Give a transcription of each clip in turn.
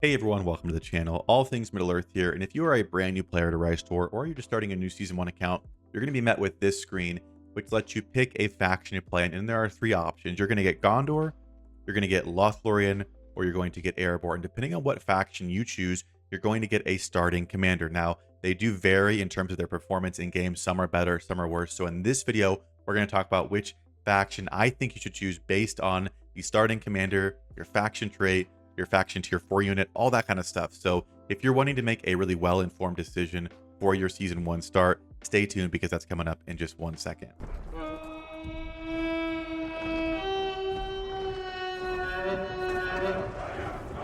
Hey everyone, welcome to the channel. All things Middle-earth here, and if you are a brand new player to Rise Tour or you're just starting a new Season 1 account, you're going to be met with this screen, which lets you pick a faction to play in, and there are three options. You're going to get Gondor, you're going to get Lothlorien, or you're going to get Erebor, and depending on what faction you choose, you're going to get a starting commander. Now, they do vary in terms of their performance in game. Some are better, some are worse. So in this video, we're going to talk about which faction I think you should choose based on the starting commander, your faction trait, your faction tier 4 unit, all that kind of stuff. So if you're wanting to make a really well-informed decision for your Season 1 start, stay tuned because that's coming up in just 1 second.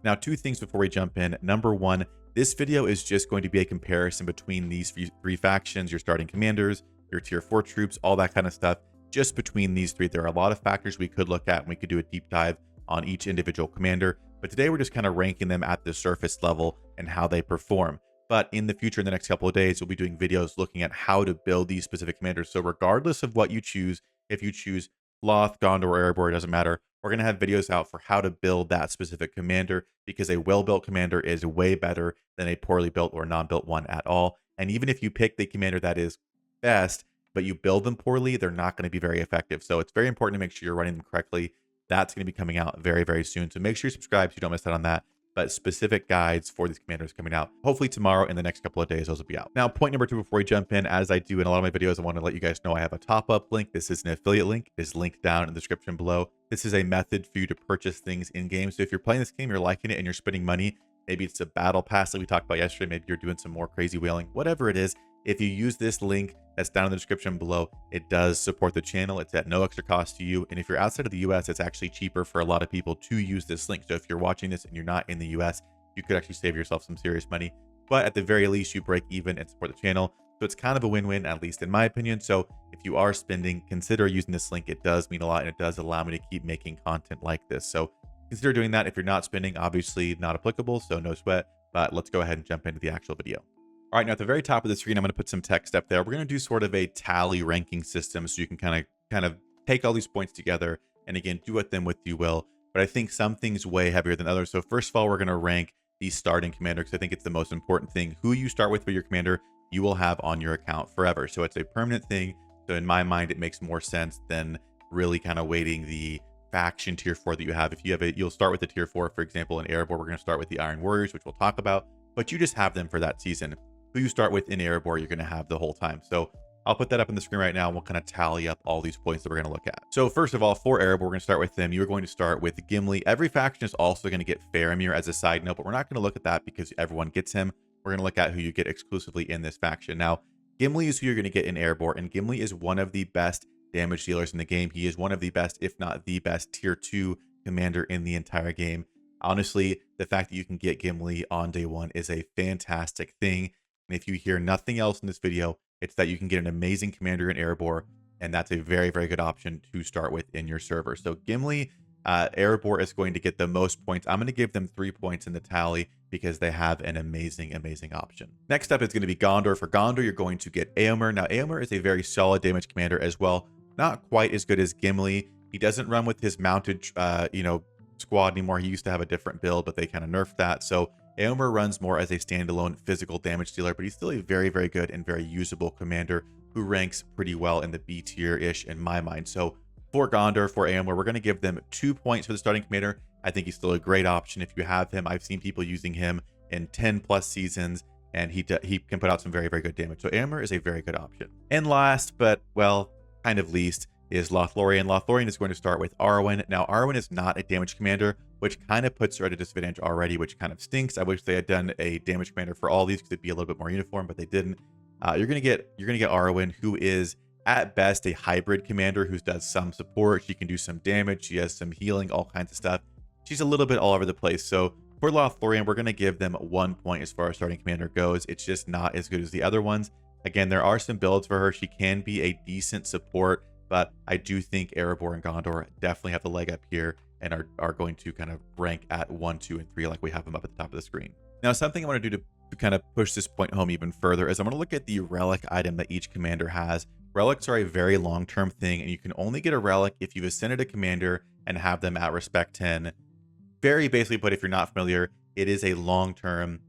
Now, two things before we jump in. Number one, this video is just going to be a comparison between these three factions, your starting commanders, your tier 4 troops, all that kind of stuff. Just between these three, there are a lot of factors we could look at, and we could do a deep dive on each individual commander. But today we're just kind of ranking them at the surface level and how they perform. But in the future, in the next couple of days, we'll be doing videos looking at how to build these specific commanders. So regardless of what you choose, if you choose Loth, Gondor, or Erebor, it doesn't matter. We're going to have videos out for how to build that specific commander, because a well-built commander is way better than a poorly built or non-built one at all. And even if you pick the commander that is best, but you build them poorly, they're not going to be very effective. So it's very important to make sure you're running them correctly. That's going to be coming out very, very soon. So make sure you subscribe so you don't miss out on that. But specific guides for these commanders coming out hopefully tomorrow. In the next couple of days, those will be out. Now, point number two before we jump in, as I do in a lot of my videos, I want to let you guys know I have a top-up link. This is an affiliate link. It is linked down in the description below. This is a method for you to purchase things in game. So if you're playing this game, you're liking it, and you're spending money, maybe it's a battle pass like we talked about yesterday, maybe you're doing some more crazy whaling, whatever it is, if you use this link that's down in the description below, it does support the channel. It's at no extra cost to you. And if you're outside of the US, it's actually cheaper for a lot of people to use this link. So if you're watching this and you're not in the US, you could actually save yourself some serious money. But at the very least, you break even and support the channel. So it's kind of a win-win, at least in my opinion. So if you are spending, consider using this link. It does mean a lot, and it does allow me to keep making content like this. So consider doing that. If you're not spending, obviously not applicable, so no sweat. But let's go ahead and jump into the actual video. All right, now at the very top of the screen, I'm going to put some text up there. We're going to do sort of a tally ranking system, so you can kind of take all these points together and again, do with them what you will. But I think some things weigh heavier than others. So first of all, we're going to rank the starting commander, because I think it's the most important thing. Who you start with your commander, you will have on your account forever. So it's a permanent thing. So in my mind, it makes more sense than really kind of weighting the faction tier 4 that you have. If you have it, you'll start with the tier 4, for example, in Erebor, we're going to start with the Iron Warriors, which we'll talk about, but you just have them for that season. Who you start with in Erebor, you're going to have the whole time. So I'll put that up on the screen right now, and we'll kind of tally up all these points that we're going to look at. So first of all, for Erebor, we're going to start with them. You're going to start with Gimli. Every faction is also going to get Faramir as a side note, but we're not going to look at that because everyone gets him. We're going to look at who you get exclusively in this faction. Now, Gimli is who you're going to get in Erebor, and Gimli is one of the best damage dealers in the game. He is one of the best, if not the best, tier 2 commander in the entire game. Honestly, the fact that you can get Gimli on day 1 is a fantastic thing. And if you hear nothing else in this video, it's that you can get an amazing commander in Erebor, and that's a very, very good option to start with in your server. So Gimli, Erebor is going to get the most points. I'm going to give them 3 points in the tally because they have an amazing, amazing option. Next up is going to be Gondor. For Gondor, you're going to get Eomer. Now, Eomer is a very solid damage commander as well. Not quite as good as Gimli. He doesn't run with his mounted, squad anymore. He used to have a different build, but they kind of nerfed that. So Eomer runs more as a standalone physical damage dealer, but he's still a very, very good and very usable commander who ranks pretty well in the B tier-ish in my mind. So for Gondor, for Eomer, we're going to give them 2 points for the starting commander. I think he's still a great option if you have him. I've seen people using him in 10 plus seasons, and he can put out some very, very good damage. So Eomer is a very good option. And last, but well, kind of least, is Lothlorien. Lothlorien is going to start with Arwen. Now, Arwen is not a damage commander, which kind of puts her at a disadvantage already, which kind of stinks. I wish they had done a damage commander for all these because it'd be a little bit more uniform, but they didn't. You're gonna get Arwen, who is at best a hybrid commander who does some support. She can do some damage. She has some healing, all kinds of stuff. She's a little bit all over the place. So for Lothlorien, we're gonna give them 1 point as far as starting commander goes. It's just not as good as the other ones. Again, there are some builds for her. She can be a decent support, but I do think Erebor and Gondor definitely have the leg up here and are going to kind of rank at 1, 2, and 3 like we have them up at the top of the screen. Now, something I want to do to kind of push this point home even further is I'm going to look at the relic item that each commander has. Relics are a very long-term thing, and you can only get a relic if you've ascended a commander and have them at respect 10. Very basically put, if you're not familiar, it is a long-term,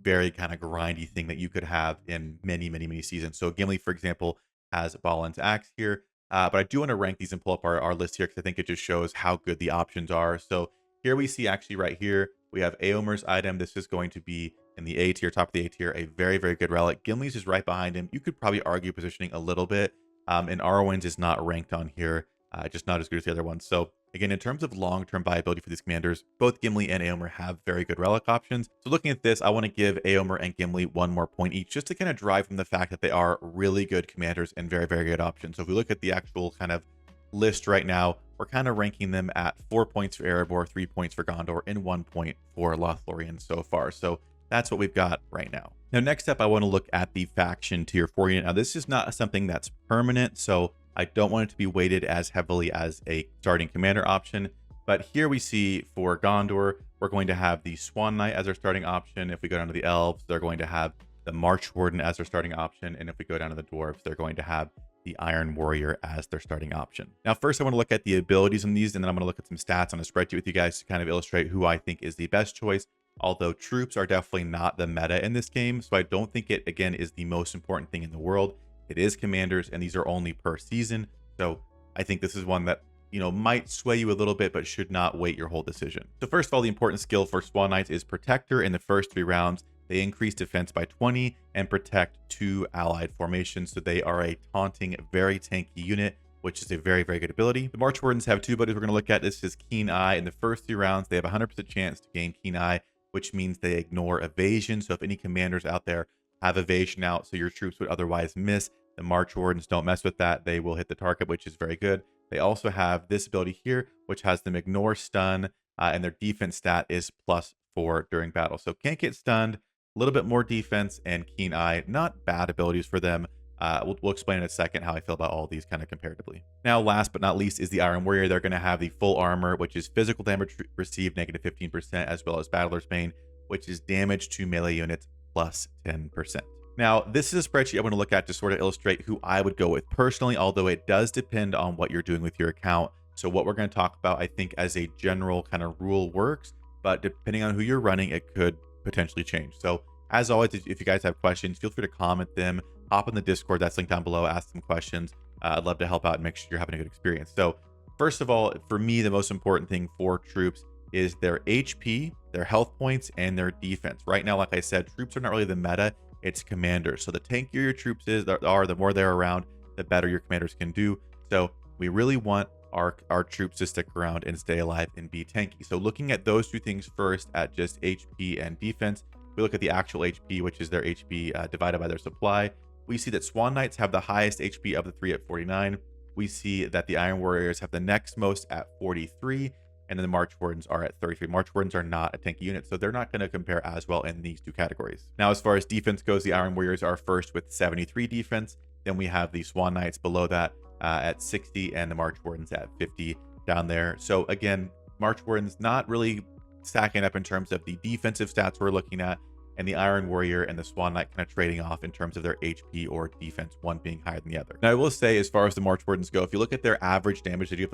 very kind of grindy thing that you could have in many seasons. So Gimli, for example, has Balin's Axe here. But I do want to rank these and pull up our list here because I think it just shows how good the options are. So here we see actually right here, we have Eomer's item. This is going to be in the A tier, top of the A tier, a very good relic. Gimli's is right behind him. You could probably argue positioning a little bit. And Arwen's is not ranked on here, just not as good as the other ones. So again, in terms of long-term viability for these commanders, both Gimli and Eomer have very good relic options. So looking at this, I want to give Eomer and Gimli 1 more point each, just to kind of drive from the fact that they are really good commanders and very good options. So if we look at the actual kind of list right now, we're kind of ranking them at 4 points for Erebor, 3 points for Gondor, and 1 point for Lothlorien so far. So that's what we've got right now. Now, next up, I want to look at the faction tier 4 unit. Now, this is not something that's permanent, so I don't want it to be weighted as heavily as a starting commander option. But here we see for Gondor, we're going to have the Swan Knight as our starting option. If we go down to the Elves, they're going to have the March Warden as their starting option. And if we go down to the Dwarves, they're going to have the Iron Warrior as their starting option. Now, first, I want to look at the abilities in these, and then I'm going to look at some stats on a spreadsheet with you guys to kind of illustrate who I think is the best choice. Although troops are definitely not the meta in this game, so I don't think it, again, is the most important thing in the world. It is commanders, and these are only per season. So I think this is one that, you know, might sway you a little bit, but should not weight your whole decision. So first of all, the important skill for Swan Knights is Protector. In the first 3 rounds, they increase defense by 20 and protect 2 allied formations. So they are a taunting, very tanky unit, which is a very good ability. The March Wardens have 2 buddies we're going to look at. This is Keen Eye. In the first 3 rounds, they have a 100% chance to gain Keen Eye, which means they ignore evasion. So if any commanders out there have evasion out, so your troops would otherwise miss, the March Wardens don't mess with that. They will hit the target, which is very good. They also have this ability here, which has them ignore stun, and their defense stat is +4 during battle. So can't get stunned, a little bit more defense, and Keen Eye. Not bad abilities for them. We'll explain in a second how I feel about all these kind of comparatively. Now, last but not least is the Iron Warrior. They're going to have the full armor, which is physical damage received -15%, as well as Battler's Bane, which is damage to melee units +10%. Now, this is a spreadsheet I want to look at to sort of illustrate who I would go with personally, although it does depend on what you're doing with your account. So what we're going to talk about, I think, as a general kind of rule works, but depending on who you're running, it could potentially change. So as always, if you guys have questions, feel free to comment them, hop in the Discord that's linked down below, ask some questions. I'd love to help out and make sure you're having a good experience. So first of all, for me, the most important thing for troops is their HP, their health points, and their defense. Right now, like I said, troops are not really the meta. It's commanders. So the tankier your troops are, the more they're around, the better your commanders can do. So we really want our troops to stick around and stay alive and be tanky. So looking at those 2 things first at just HP and defense, we look at the actual HP, which is their HP divided by their supply. We see that Swan Knights have the highest HP of the 3 at 49. We see that the Iron Warriors have the next most at 43. And then the March Wardens are at 33. March Wardens are not a tanky unit, so they're not going to compare as well in these 2 categories. Now, as far as defense goes, the Iron Warriors are first with 73 defense. Then we have the Swan Knights below that at 60, and the March Wardens at 50 down there. So again, March Wardens not really stacking up in terms of the defensive stats we're looking at, and the Iron Warrior and the Swan Knight kind of trading off in terms of their HP or defense, one being higher than the other. Now, I will say, as far as the March Wardens go, if you look at their average damage they do,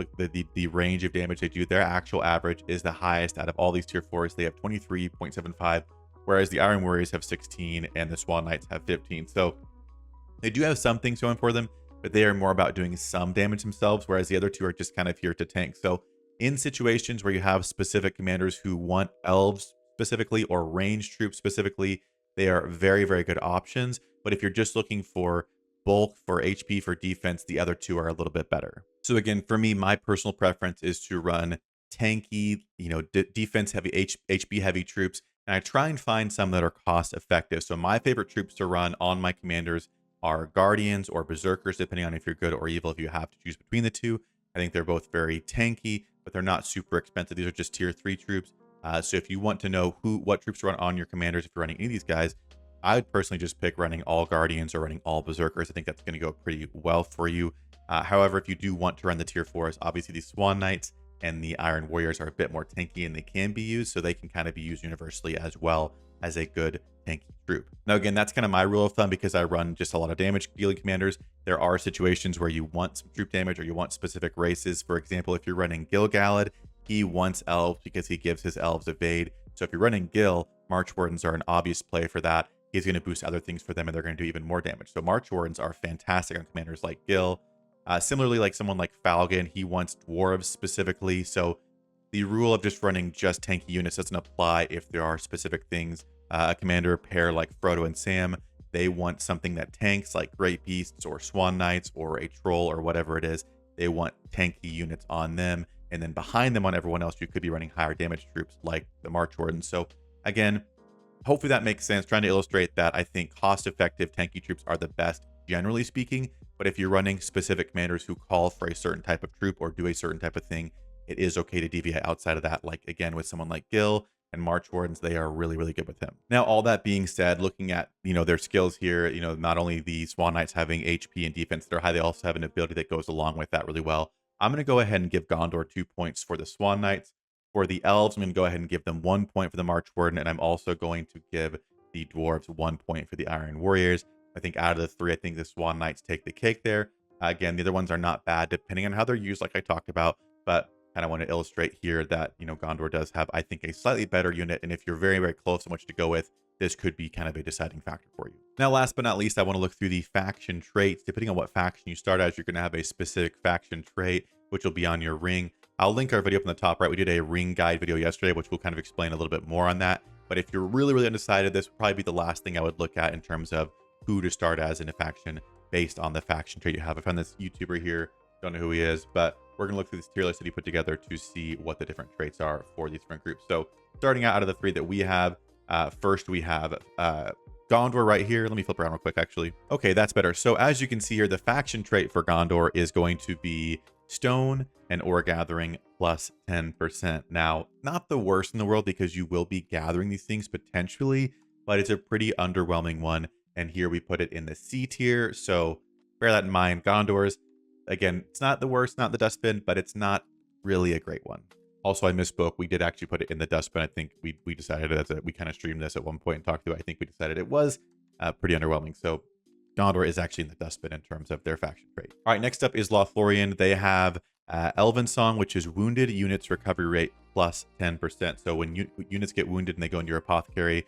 the range of damage they do, their actual average is the highest out of all these tier 4s. They have 23.75, whereas the Iron Warriors have 16 and the Swan Knights have 15. So they do have some things going for them, but they are more about doing some damage themselves, whereas the other 2 are just kind of here to tank. So in situations where you have specific commanders who want elves specifically or range troops specifically, they are very good options. But if you're just looking for bulk, for HP, for defense, the other 2 are a little bit better. So again, for me, my personal preference is to run tanky, defense heavy, HP heavy troops, and I try and find some that are cost effective. So my favorite troops to run on my commanders are Guardians or Berserkers, depending on if you're good or evil, if you have to choose between the 2. I think they're both very tanky, but they're not super expensive. These are just tier 3 troops. So if you want to know what troops to run on your commanders, if you're running any of these guys, I would personally just pick running all Guardians or running all Berserkers. I think that's going to go pretty well for you. However, if you do want to run the tier 4s, obviously the Swan Knights and the Iron Warriors are a bit more tanky, and they can be used, so they can kind of be used universally as well as a good tanky troop. Now, again, that's kind of my rule of thumb because I run just a lot of damage dealing commanders. There are situations where you want some troop damage or you want specific races. For example, if you're running Gil-galad, he wants elves because he gives his elves evade. So if you're running Gil, March Wardens are an obvious play for that. He's going to boost other things for them, and they're going to do even more damage. So March Wardens are fantastic on commanders like Gil. Similarly, like someone like Falcon, he wants dwarves specifically. So the rule of just running just tanky units doesn't apply if there are specific things. A commander pair like Frodo and Sam, they want something that tanks like Great Beasts or Swan Knights or a Troll or whatever it is. They want tanky units on them. And then behind them on everyone else, you could be running higher damage troops like the March Wardens. So again, hopefully that makes sense. Trying to illustrate that I think cost-effective tanky troops are the best, generally speaking. But if you're running specific commanders who call for a certain type of troop or do a certain type of thing, it is okay to deviate outside of that. Like again, with someone like Gil and March Wardens, they are really, really good with him. Now, all that being said, looking at, their skills here, not only the Swan Knights having HP and defense that are high, they also have an ability that goes along with that really well. I'm going to go ahead and give Gondor 2 points for the Swan Knights. For the Elves, I'm going to go ahead and give them 1 point for the March Warden, and I'm also going to give the Dwarves 1 point for the Iron Warriors. I think out of the 3, I think the Swan Knights take the cake there. Again, the other ones are not bad depending on how they're used, like I talked about, but kind of want to illustrate here that, Gondor does have, I think, a slightly better unit, and if you're very, very close on which to go with, this could be kind of a deciding factor for you. Now, last but not least, I want to look through the faction traits. Depending on what faction you start as, you're going to have a specific faction trait, which will be on your ring. I'll link our video up in the top right. We did a ring guide video yesterday, which will kind of explain a little bit more on that. But if you're really, really undecided, this would probably be the last thing I would look at in terms of who to start as in a faction based on the faction trait you have. I found this YouTuber here, don't know who he is, but we're going to look through this tier list that he put together to see what the different traits are for these different groups. So starting out of the 3 that we have, first we have Gondor right here. Let me flip around real quick, actually. Okay, that's better. So as you can see here, the faction trait for Gondor is going to be Stone and Ore Gathering plus 10%. Now, not the worst in the world because you will be gathering these things potentially, but it's a pretty underwhelming one. And here we put it in the C tier. So bear that in mind. Gondor's, again, it's not the worst, not the dustbin, but it's not really a great one. Also, I misspoke. We did actually put it in the dustbin. I think we decided that we kind of streamed this at one point and talked through. I think we decided it was pretty underwhelming. So Gondor is actually in the dustbin in terms of their faction trait. All right, next up is Lothlorien. They have Elven Song, which is wounded units recovery rate plus 10%. So when units get wounded and they go into your apothecary,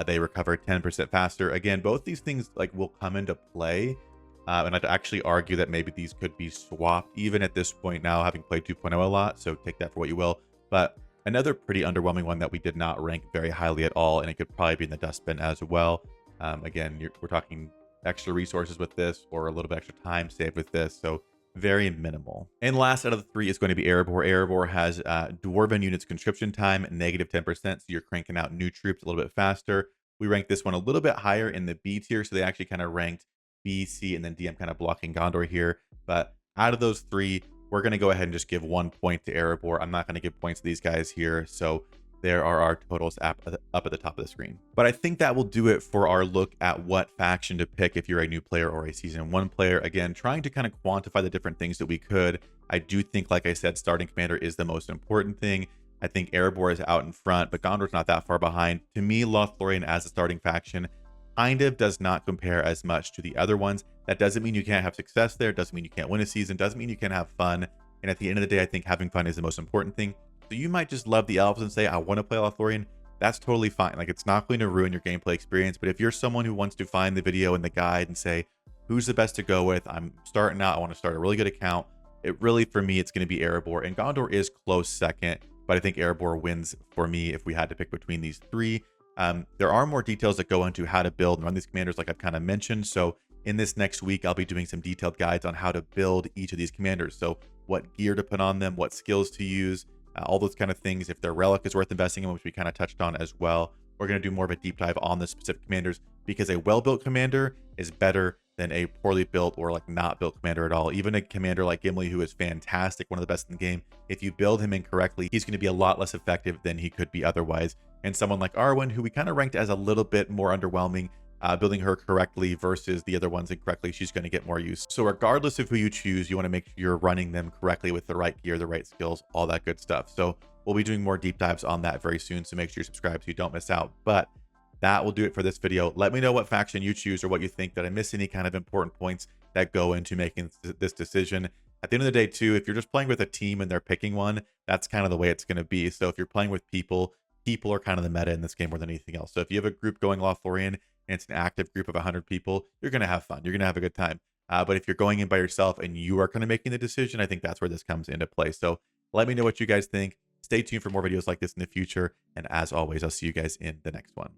they recover 10% faster. Again, both these things will come into play. And I'd actually argue that maybe these could be swapped even at this point now, having played 2.0 a lot. So take that for what you will. But another pretty underwhelming one that we did not rank very highly at all, and it could probably be in the dustbin as well. Again, we're talking extra resources with this or a little bit extra time saved with this. So very minimal. And last out of the 3 is going to be Erebor. Erebor has Dwarven units conscription time, negative 10%. So you're cranking out new troops a little bit faster. We ranked this one a little bit higher in the B tier. So they actually kind of ranked B, C, and then D. I'm kind of blocking Gondor here. But out of those 3, we're going to go ahead and just give 1 point to Erebor. I'm not going to give points to these guys here. So there are our totals up at the top of the screen. But I think that will do it for our look at what faction to pick if you're a new player or a season 1 player. Again, trying to kind of quantify the different things that we could. I do think, like I said, starting commander is the most important thing. I think Erebor is out in front, but Gondor's not that far behind. To me, Lothlorien as a starting faction kind of does not compare as much to the other ones. That doesn't mean you can't have success there. Doesn't mean you can't win a season. Doesn't mean you can't have fun. And at the end of the day, I think having fun is the most important thing. So you might just love the elves and say, I want to play Lothlorien. That's totally fine. It's not going to ruin your gameplay experience. But if you're someone who wants to find the video and the guide and say, who's the best to go with? I'm starting out. I want to start a really good account. It really, for me, it's going to be Erebor. And Gondor is close second. But I think Erebor wins for me if we had to pick between these 3. There are more details that go into how to build and run these commanders like I've kind of mentioned. So in this next week, I'll be doing some detailed guides on how to build each of these commanders. So what gear to put on them, what skills to use, all those kind of things. If their relic is worth investing in, which we kind of touched on as well. We're going to do more of a deep dive on the specific commanders because a well-built commander is better than a poorly built or not built commander at all. Even a commander like Gimli, who is fantastic, one of the best in the game, if you build him incorrectly, he's going to be a lot less effective than he could be otherwise. And someone like Arwen, who we kind of ranked as a little bit more underwhelming, building her correctly versus the other ones incorrectly, she's going to get more use. So regardless of who you choose, you want to make sure you're running them correctly with the right gear, the right skills, all that good stuff. So we'll be doing more deep dives on that very soon. So make sure you're subscribed so you don't miss out. But that will do it for this video. Let me know what faction you choose or what you think. Did I miss any kind of important points that go into making this decision? At the end of the day, too, if you're just playing with a team and they're picking one, that's kind of the way it's going to be. So if you're playing with people, people are kind of the meta in this game more than anything else. So if you have a group going Lothlorien and it's an active group of 100 people, you're going to have fun. You're going to have a good time. But if you're going in by yourself and you are kind of making the decision, I think that's where this comes into play. So let me know what you guys think. Stay tuned for more videos like this in the future. And as always, I'll see you guys in the next one.